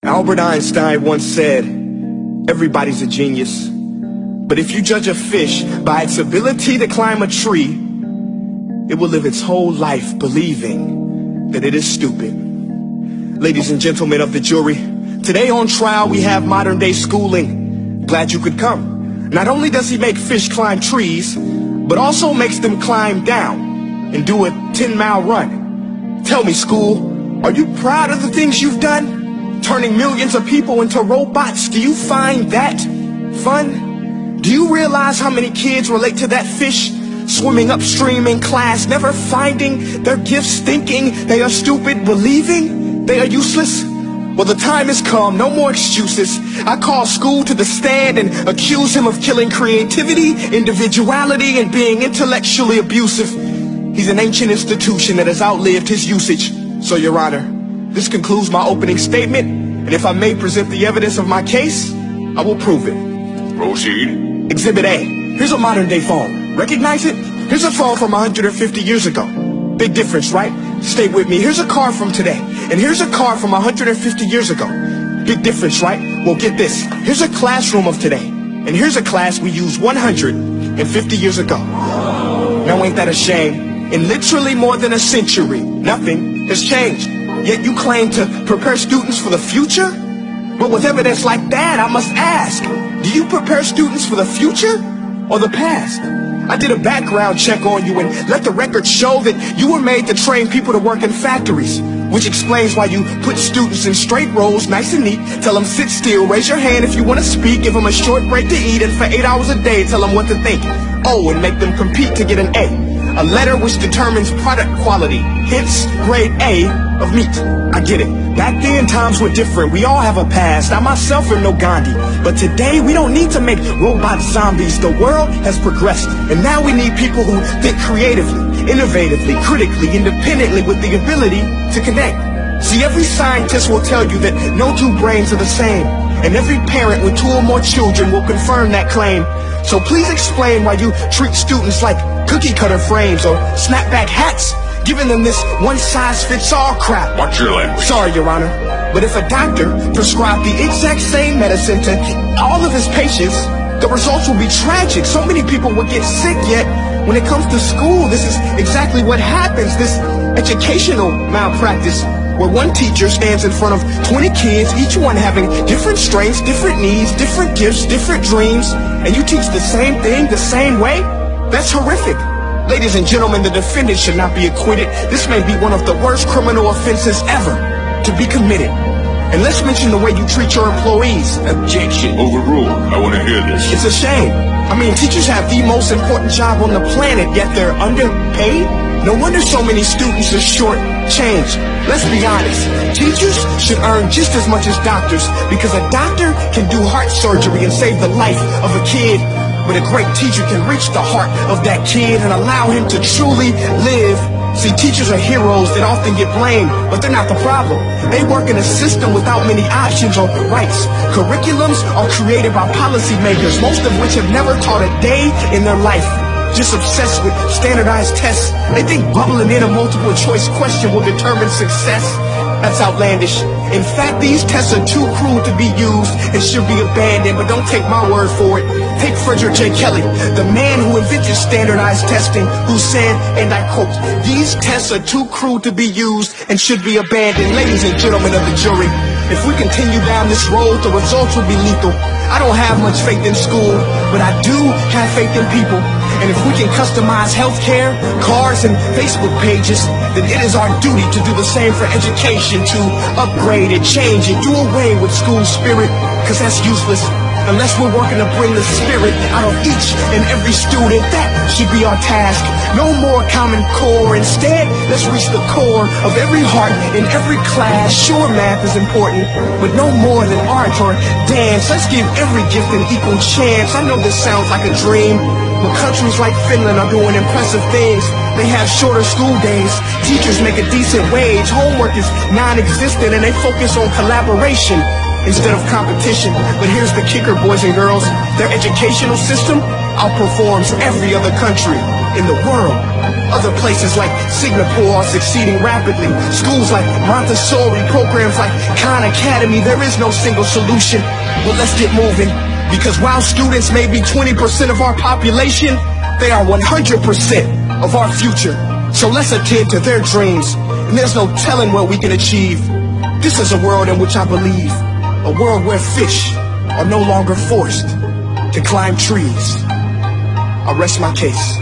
Albert Einstein once said, everybody's a genius, but if you judge a fish by its ability to climb a tree, it will live its whole life believing that it is stupid. Ladies and gentlemen of the jury, today on trial we have modern day schooling. Glad you could come. Not only does he make fish climb trees, but also makes them climb down and do a 10-mile run. Tell me, school, are you proud of the things you've done? Turning millions of people into robots, do you find that fun? Do you realize how many kids relate to that fish swimming upstream in class, never finding their gifts, thinking they are stupid, believing they are useless? Well, the time has come, no more excuses. I call school to the stand and accuse him of killing creativity, individuality, and being intellectually abusive. He's an ancient institution that has outlived his usage. So, Your Honor, this concludes my opening statement, and if I may present the evidence of my case, I will prove it. Proceed. Exhibit A. Here's a modern day phone. Recognize it? Here's a phone from 150 years ago. Big difference, right? Stay with me. Here's a car from today, and here's a car from 150 years ago. Big difference, right? Well, get this. Here's a classroom of today, and here's a class we used 150 years ago. Now, ain't that a shame? In literally more than a century, nothing has changed. Yet you claim to prepare students for the future? But with evidence like that, I must ask, do you prepare students for the future or the past? I did a background check on you and let the record show that you were made to train people to work in factories, which explains why you put students in straight rows, nice and neat, tell them sit still, raise your hand if you want to speak, give them a short break to eat, and for 8 hours a day, tell them what to think. Oh, and make them compete to get an A letter which determines product quality, hence grade A of meat. I get it. Back then, times were different. We all have a past. I myself am no Gandhi. But today, we don't need to make robot zombies. The world has progressed. And now we need people who think creatively, innovatively, critically, independently, with the ability to connect. See, every scientist will tell you that no two brains are the same. And every parent with 2 or more children will confirm that claim. So please explain why you treat students like cookie cutter frames or snapback hats, giving them this one-size-fits-all crap. Watch your language. Sorry, Your Honor, but if a doctor prescribed the exact same medicine to all of his patients, the results will be tragic. So many people will get sick, yet when it comes to school, this is exactly what happens, this educational malpractice, where one teacher stands in front of 20 kids, each one having different strengths, different needs, different gifts, different dreams, and you teach the same thing the same way? That's horrific. Ladies and gentlemen, the defendant should not be acquitted. This may be one of the worst criminal offenses ever to be committed. And let's mention the way you treat your employees. Objection. Overruled. I want to hear this. It's a shame. I mean, teachers have the most important job on the planet, yet they're underpaid? No wonder so many students are short-changed. Let's be honest. Teachers should earn just as much as doctors, because a doctor can do heart surgery and save the life of a kid. But a great teacher can reach the heart of that kid and allow him to truly live. See, teachers are heroes that often get blamed, but they're not the problem. They work in a system without many options or rights. Curriculums are created by policymakers, most of which have never taught a day in their life. Just obsessed with standardized tests. They think bubbling in a multiple choice question will determine success. That's outlandish. In fact, these tests are too cruel to be used and should be abandoned, but don't take my word for it. Take Frederick J. Kelly, the man who invented standardized testing, who said, and I quote, "These tests are too cruel to be used and should be abandoned." Ladies and gentlemen of the jury, if we continue down this road, the results will be lethal. I don't have much faith in school, but I do have faith in people. And if we can customize healthcare, cars, and Facebook pages, then it is our duty to do the same for education, to upgrade it, change it, do away with school spirit, because that's useless. Unless we're working to bring the spirit out of each and every student, that should be our task. No more Common Core. Instead, let's reach the core of every heart in every class. Sure, math is important, but no more than art or dance. Let's give every gift an equal chance. I know this sounds like a dream, but countries like Finland are doing impressive things. They have shorter school days. Teachers make a decent wage. Homework is non-existent, and they focus on collaboration instead of competition. But here's the kicker, boys and girls. Their educational system outperforms every other country in the world. Other places like Singapore are succeeding rapidly. Schools like Montessori, programs like Khan Academy, there is no single solution. Well, let's get moving, because while students may be 20% of our population, they are 100% of our future. So let's attend to their dreams, and there's no telling what we can achieve. This is a world in which I believe, a world where fish are no longer forced to climb trees. I rest my case.